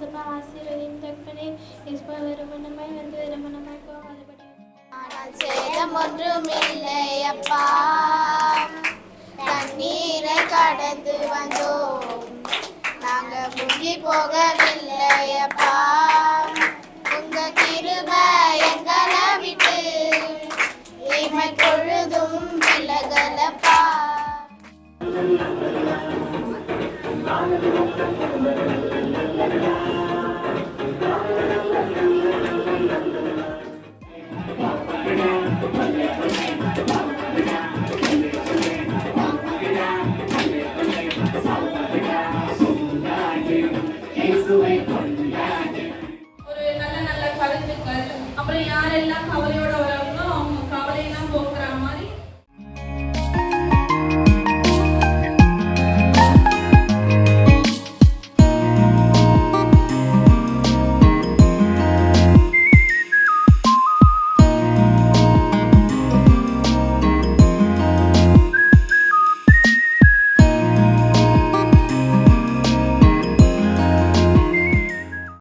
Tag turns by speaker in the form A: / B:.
A: சொன்ன ஆசீர்வதியும் தக்கனே இஸ்பா வருமனமாய் வந்து ரமணமாய் போகாதபடி.
B: ஆனால் சேதம் ஒன்றுமில்லை அப்பா, தண்ணீரை கடந்து வந்தோம், நாங்க முங்கி போகவில்லை அப்பா, உங்க கிருபை எங்களை விட்டு இமை பொழுதும் விலகலப்பா.
C: ஒரு நல்ல நல்ல கருத்துக்கள், அப்புறம் யாரெல்லாம் கவலையோட